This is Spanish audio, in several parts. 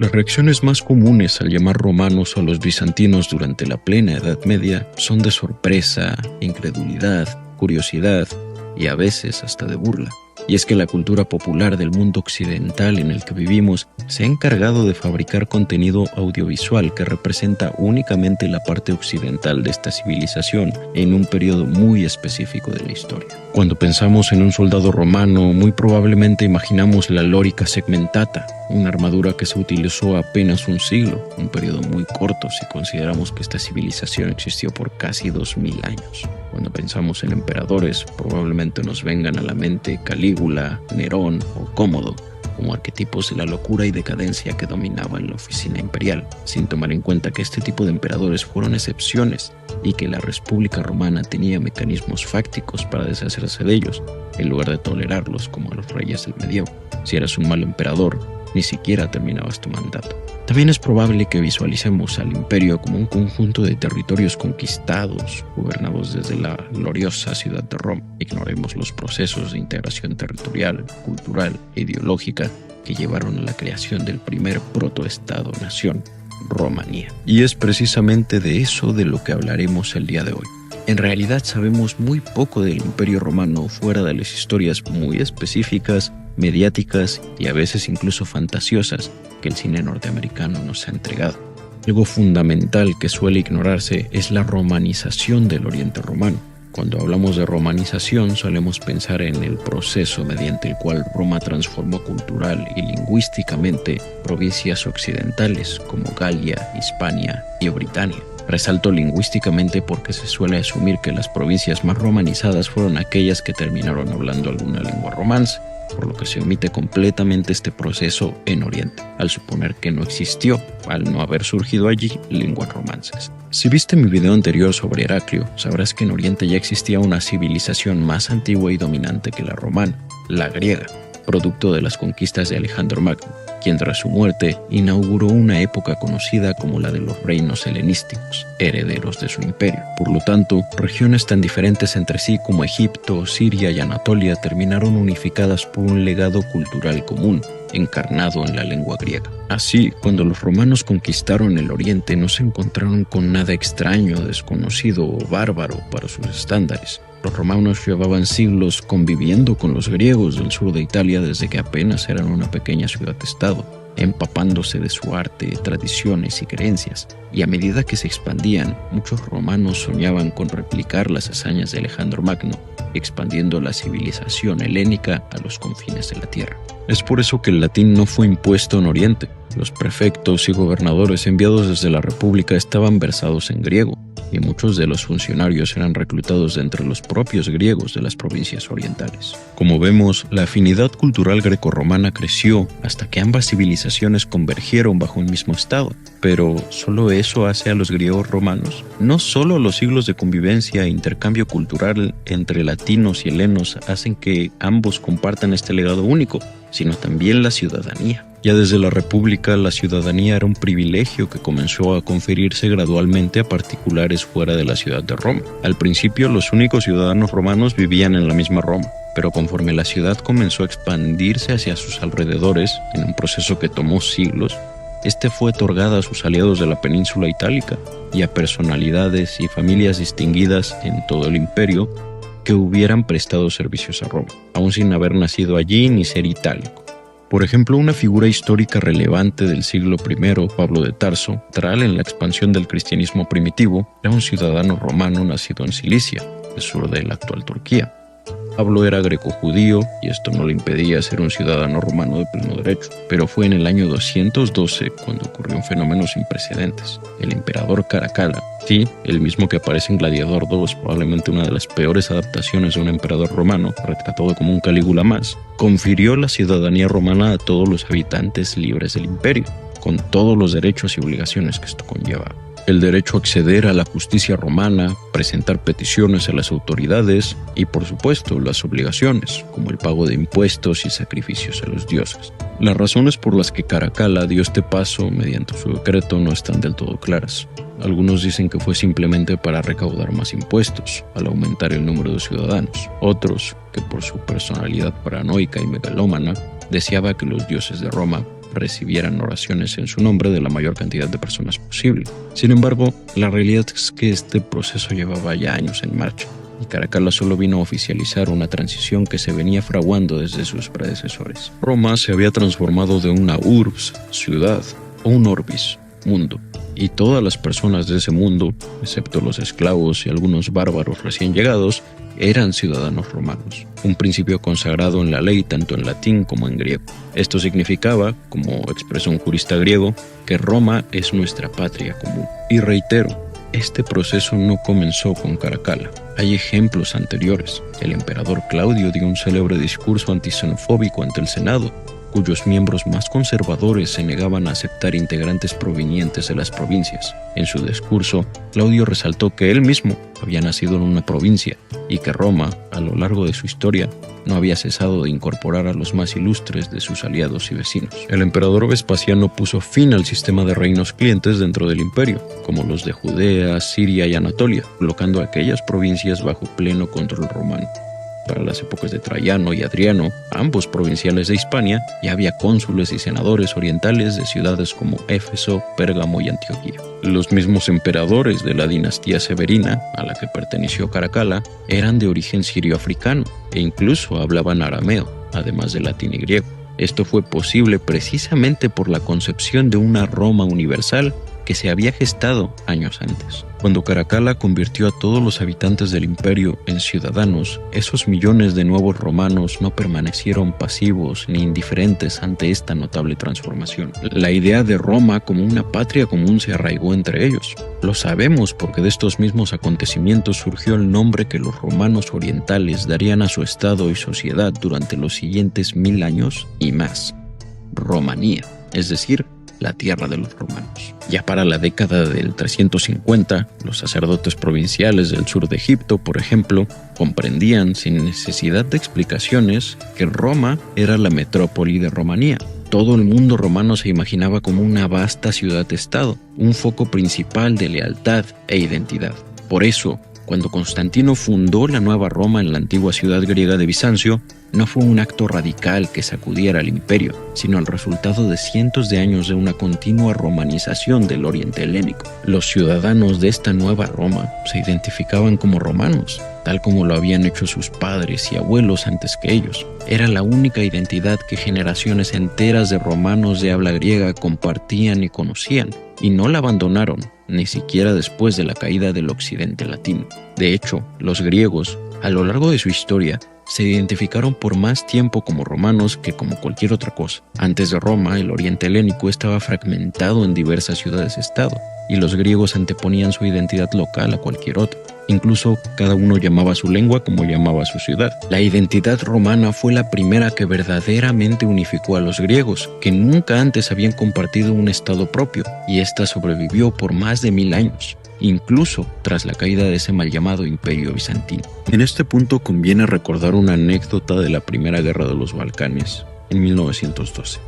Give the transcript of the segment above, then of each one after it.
Las reacciones más comunes al llamar romanos a los bizantinos durante la plena Edad Media son de sorpresa, incredulidad, curiosidad y a veces hasta de burla. Y es que la cultura popular del mundo occidental en el que vivimos se ha encargado de fabricar contenido audiovisual que representa únicamente la parte occidental de esta civilización en un periodo muy específico de la historia. Cuando pensamos en un soldado romano, muy probablemente imaginamos la lorica segmentata, una armadura que se utilizó apenas un siglo, un periodo muy corto si consideramos que esta civilización existió por casi 2000 años. Cuando pensamos en emperadores, probablemente nos vengan a la mente Calígula, Nerón o Cómodo, como arquetipos de la locura y decadencia que dominaban la oficina imperial, sin tomar en cuenta que este tipo de emperadores fueron excepciones y que la República Romana tenía mecanismos fácticos para deshacerse de ellos, en lugar de tolerarlos como a los reyes del medievo. Si eras un mal emperador, ni siquiera terminabas tu mandato. También es probable que visualicemos al imperio como un conjunto de territorios conquistados, gobernados desde la gloriosa ciudad de Roma. Ignoremos los procesos de integración territorial, cultural e ideológica que llevaron a la creación del primer protoestado-nación, Rumanía. Y es precisamente de eso de lo que hablaremos el día de hoy. En realidad sabemos muy poco del Imperio Romano fuera de las historias muy específicas, mediáticas y a veces incluso fantasiosas que el cine norteamericano nos ha entregado. Algo fundamental que suele ignorarse es la romanización del Oriente Romano. Cuando hablamos de romanización solemos pensar en el proceso mediante el cual Roma transformó cultural y lingüísticamente provincias occidentales como Galia, Hispania y Britania. Resalto lingüísticamente porque se suele asumir que las provincias más romanizadas fueron aquellas que terminaron hablando alguna lengua romance, por lo que se omite completamente este proceso en Oriente, al suponer que no existió, al no haber surgido allí lenguas romances. Si viste mi video anterior sobre Heraclio, sabrás que en Oriente ya existía una civilización más antigua y dominante que la romana, la griega, producto de las conquistas de Alejandro Magno, quien tras su muerte inauguró una época conocida como la de los reinos helenísticos, herederos de su imperio. Por lo tanto, regiones tan diferentes entre sí como Egipto, Siria y Anatolia terminaron unificadas por un legado cultural común, encarnado en la lengua griega. Así, cuando los romanos conquistaron el Oriente, no se encontraron con nada extraño, desconocido o bárbaro para sus estándares. Los romanos llevaban siglos conviviendo con los griegos del sur de Italia desde que apenas eran una pequeña ciudad-estado, empapándose de su arte, tradiciones y creencias. Y a medida que se expandían, muchos romanos soñaban con replicar las hazañas de Alejandro Magno, expandiendo la civilización helénica a los confines de la tierra. Es por eso que el latín no fue impuesto en Oriente. Los prefectos y gobernadores enviados desde la República estaban versados en griego, y muchos de los funcionarios eran reclutados de entre los propios griegos de las provincias orientales. Como vemos, la afinidad cultural grecorromana creció hasta que ambas civilizaciones convergieron bajo un mismo estado. Pero, ¿solo eso hace a los griegos romanos? No solo los siglos de convivencia e intercambio cultural entre latinos y helenos hacen que ambos compartan este legado único, sino también la ciudadanía. Ya desde la República, la ciudadanía era un privilegio que comenzó a conferirse gradualmente a particulares fuera de la ciudad de Roma. Al principio, los únicos ciudadanos romanos vivían en la misma Roma, pero conforme la ciudad comenzó a expandirse hacia sus alrededores, en un proceso que tomó siglos, este fue otorgada a sus aliados de la península itálica y a personalidades y familias distinguidas en todo el imperio que hubieran prestado servicios a Roma, aún sin haber nacido allí ni ser itálico. Por ejemplo, una figura histórica relevante del siglo I, Pablo de Tarso, central en la expansión del cristianismo primitivo, era un ciudadano romano nacido en Cilicia, el sur de la actual Turquía. Pablo era greco-judío y esto no le impedía ser un ciudadano romano de pleno derecho, pero fue en el año 212 cuando ocurrió un fenómeno sin precedentes. El emperador Caracalla, sí, el mismo que aparece en Gladiador II, probablemente una de las peores adaptaciones de un emperador romano, retratado como un Calígula más, confirió la ciudadanía romana a todos los habitantes libres del imperio, con todos los derechos y obligaciones que esto conlleva. El derecho a acceder a la justicia romana, presentar peticiones a las autoridades y, por supuesto, las obligaciones, como el pago de impuestos y sacrificios a los dioses. Las razones por las que Caracalla dio este paso mediante su decreto no están del todo claras. Algunos dicen que fue simplemente para recaudar más impuestos, al aumentar el número de ciudadanos. Otros, que por su personalidad paranoica y megalómana, deseaba que los dioses de Roma recibieran oraciones en su nombre de la mayor cantidad de personas posible. Sin embargo, la realidad es que este proceso llevaba ya años en marcha, y Caracalla solo vino a oficializar una transición que se venía fraguando desde sus predecesores. Roma se había transformado de una urbs, ciudad, a un orbis, mundo, y todas las personas de ese mundo, excepto los esclavos y algunos bárbaros recién llegados, eran ciudadanos romanos, un principio consagrado en la ley tanto en latín como en griego. Esto significaba, como expresó un jurista griego, que Roma es nuestra patria común. Y reitero, este proceso no comenzó con Caracalla. Hay ejemplos anteriores. El emperador Claudio dio un célebre discurso antisenofóbico ante el Senado, cuyos miembros más conservadores se negaban a aceptar integrantes provenientes de las provincias. En su discurso, Claudio resaltó que él mismo había nacido en una provincia y que Roma, a lo largo de su historia, no había cesado de incorporar a los más ilustres de sus aliados y vecinos. El emperador Vespasiano puso fin al sistema de reinos clientes dentro del imperio, como los de Judea, Siria y Anatolia, colocando a aquellas provincias bajo pleno control romano. Para las épocas de Traiano y Adriano, ambos provinciales de Hispania, ya había cónsules y senadores orientales de ciudades como Éfeso, Pérgamo y Antioquía. Los mismos emperadores de la dinastía severina, a la que perteneció Caracalla, eran de origen sirio-africano e incluso hablaban arameo, además de latín y griego. Esto fue posible precisamente por la concepción de una Roma universal que se había gestado años antes. Cuando Caracalla convirtió a todos los habitantes del imperio en ciudadanos, esos millones de nuevos romanos no permanecieron pasivos ni indiferentes ante esta notable transformación. La idea de Roma como una patria común se arraigó entre ellos. Lo sabemos porque de estos mismos acontecimientos surgió el nombre que los romanos orientales darían a su estado y sociedad durante los siguientes 1000 años y más: Romanía, es decir, la tierra de los romanos. Ya para la década del 350, los sacerdotes provinciales del sur de Egipto, por ejemplo, comprendían sin necesidad de explicaciones que Roma era la metrópoli de Romanía. Todo el mundo romano se imaginaba como una vasta ciudad-estado, un foco principal de lealtad e identidad. Por eso, cuando Constantino fundó la nueva Roma en la antigua ciudad griega de Bizancio, no fue un acto radical que sacudiera al imperio, sino el resultado de cientos de años de una continua romanización del oriente helénico. Los ciudadanos de esta nueva Roma se identificaban como romanos, tal como lo habían hecho sus padres y abuelos antes que ellos. Era la única identidad que generaciones enteras de romanos de habla griega compartían y conocían, y no la abandonaron, ni siquiera después de la caída del occidente latino. De hecho, los griegos, a lo largo de su historia, se identificaron por más tiempo como romanos que como cualquier otra cosa. Antes de Roma, el oriente helénico estaba fragmentado en diversas ciudades-estado, y los griegos anteponían su identidad local a cualquier otra. Incluso cada uno llamaba su lengua como llamaba su ciudad. La identidad romana fue la primera que verdaderamente unificó a los griegos, que nunca antes habían compartido un estado propio, y esta sobrevivió por más de 1000 años. Incluso tras la caída de ese mal llamado Imperio Bizantino. En este punto conviene recordar una anécdota de la Primera Guerra de los Balcanes, en 1912.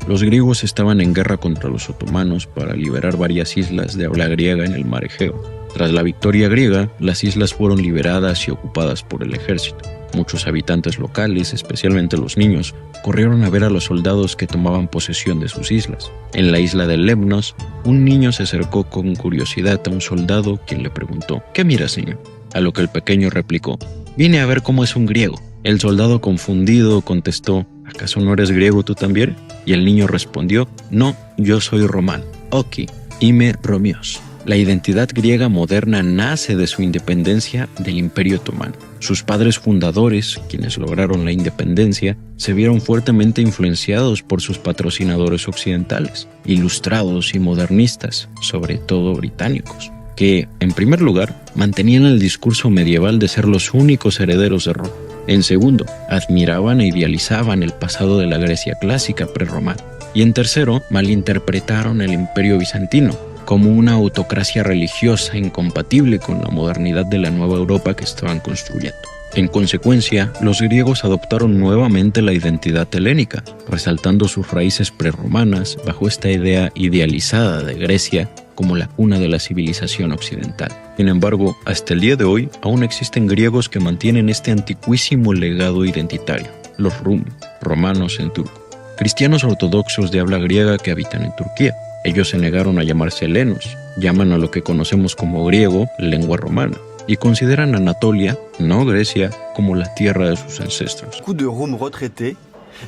Los griegos estaban en guerra contra los otomanos para liberar varias islas de habla griega en el mar Egeo. Tras la victoria griega, las islas fueron liberadas y ocupadas por el ejército. Muchos habitantes locales, especialmente los niños, corrieron a ver a los soldados que tomaban posesión de sus islas. En la isla de Lemnos, un niño se acercó con curiosidad a un soldado, quien le preguntó: ¿Qué miras, niño? A lo que el pequeño replicó: «Vine a ver cómo es un griego». El soldado, confundido, contestó: «¿Acaso no eres griego tú también?». Y el niño respondió: «No, yo soy romano. Oki, ime Romios». La identidad griega moderna nace de su independencia del Imperio Otomano. Sus padres fundadores, quienes lograron la independencia, se vieron fuertemente influenciados por sus patrocinadores occidentales, ilustrados y modernistas, sobre todo británicos, que, en primer lugar, mantenían el discurso medieval de ser los únicos herederos de Roma. En segundo, admiraban e idealizaban el pasado de la Grecia clásica prerromana. Y en tercero, malinterpretaron el Imperio Bizantino como una autocracia religiosa incompatible con la modernidad de la nueva Europa que estaban construyendo. En consecuencia, los griegos adoptaron nuevamente la identidad helénica, resaltando sus raíces prerromanas bajo esta idea idealizada de Grecia como la cuna de la civilización occidental. Sin embargo, hasta el día de hoy, aún existen griegos que mantienen este antiquísimo legado identitario, los Rum, romanos en turco. cristianos ortodoxos de habla griega que habitan en Turquía. Ellos se negaron a llamarse helenos, llaman a lo que conocemos como griego lengua romana, y consideran Anatolia, no Grecia, como la tierra de sus ancestros. Coup de Rome retraité,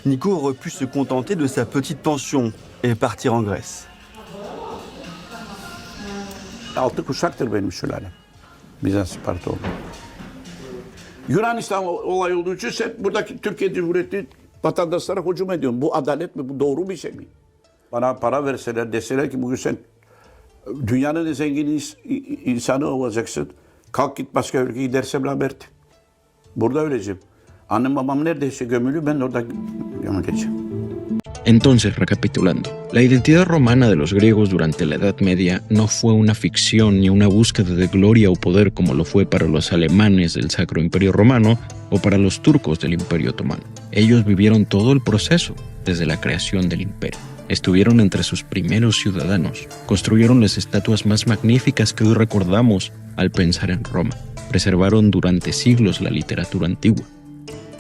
Nico aurait pu se contenter de sa petite pension et partir en Grèce. 6 kuşaktır benim sülalem. Bizans İmparatorluğu. Yunanistan olay olduğu için sen buradaki Türkiye Cumhuriyeti vatandaşlara hücum ediyorsun. Bu adalet mi? Bu doğru bir şey mi? Bana para verseler, deseler ki bugün sen dünyanın en zengin insanı olacaksın. Kalk git başka ülkeye gidersem labert. Burada öleceğim. Annem babam neredeyse gömülü, ben de orada gömüleceğim. Entonces, recapitulando, la identidad romana de los griegos durante la Edad Media no fue una ficción ni una búsqueda de gloria o poder como lo fue para los alemanes del Sacro Imperio Romano o para los turcos del Imperio Otomano. Ellos vivieron todo el proceso desde la creación del imperio. Estuvieron entre sus primeros ciudadanos, construyeron las estatuas más magníficas que hoy recordamos al pensar en Roma, preservaron durante siglos la literatura antigua,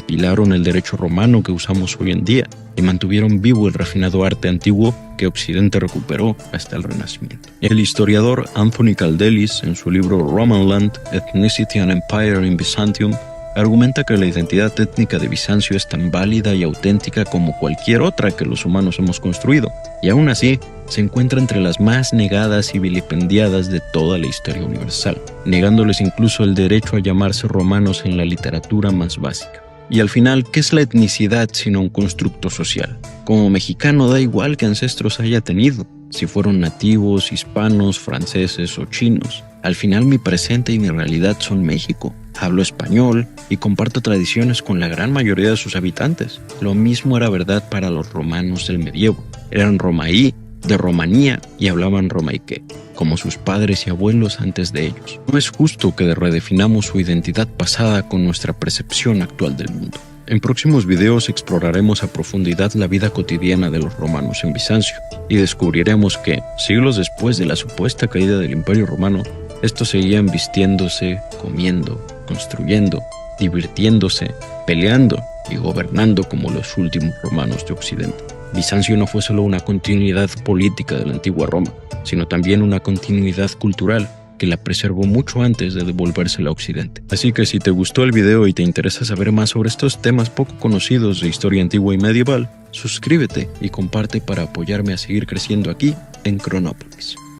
pilaron el derecho romano que usamos hoy en día y mantuvieron vivo el refinado arte antiguo que Occidente recuperó hasta el Renacimiento. El historiador Anthony Caldelis, en su libro Romanland, Ethnicity and Empire in Byzantium, argumenta que la identidad étnica de Bizancio es tan válida y auténtica como cualquier otra que los humanos hemos construido, y aún así se encuentra entre las más negadas y vilipendiadas de toda la historia universal, negándoles incluso el derecho a llamarse romanos en la literatura más básica. Y al final, ¿qué es la etnicidad sino un constructo social? Como mexicano da igual qué ancestros haya tenido, si fueron nativos, hispanos, franceses o chinos. Al final mi presente y mi realidad son México. Hablo español y comparto tradiciones con la gran mayoría de sus habitantes. Lo mismo era verdad para los romanos del medievo. Eran romaí, de Romanía y hablaban romaiqué, como sus padres y abuelos antes de ellos. No es justo que redefinamos su identidad pasada con nuestra percepción actual del mundo. En próximos videos exploraremos a profundidad la vida cotidiana de los romanos en Bizancio y descubriremos que, siglos después de la supuesta caída del Imperio Romano, estos seguían vistiéndose, comiendo, construyendo, divirtiéndose, peleando y gobernando como los últimos romanos de Occidente. Bizancio no fue solo una continuidad política de la antigua Roma, sino también una continuidad cultural que la preservó mucho antes de devolvérsela a Occidente. Así que si te gustó el video y te interesa saber más sobre estos temas poco conocidos de historia antigua y medieval, suscríbete y comparte para apoyarme a seguir creciendo aquí en Cronópolis.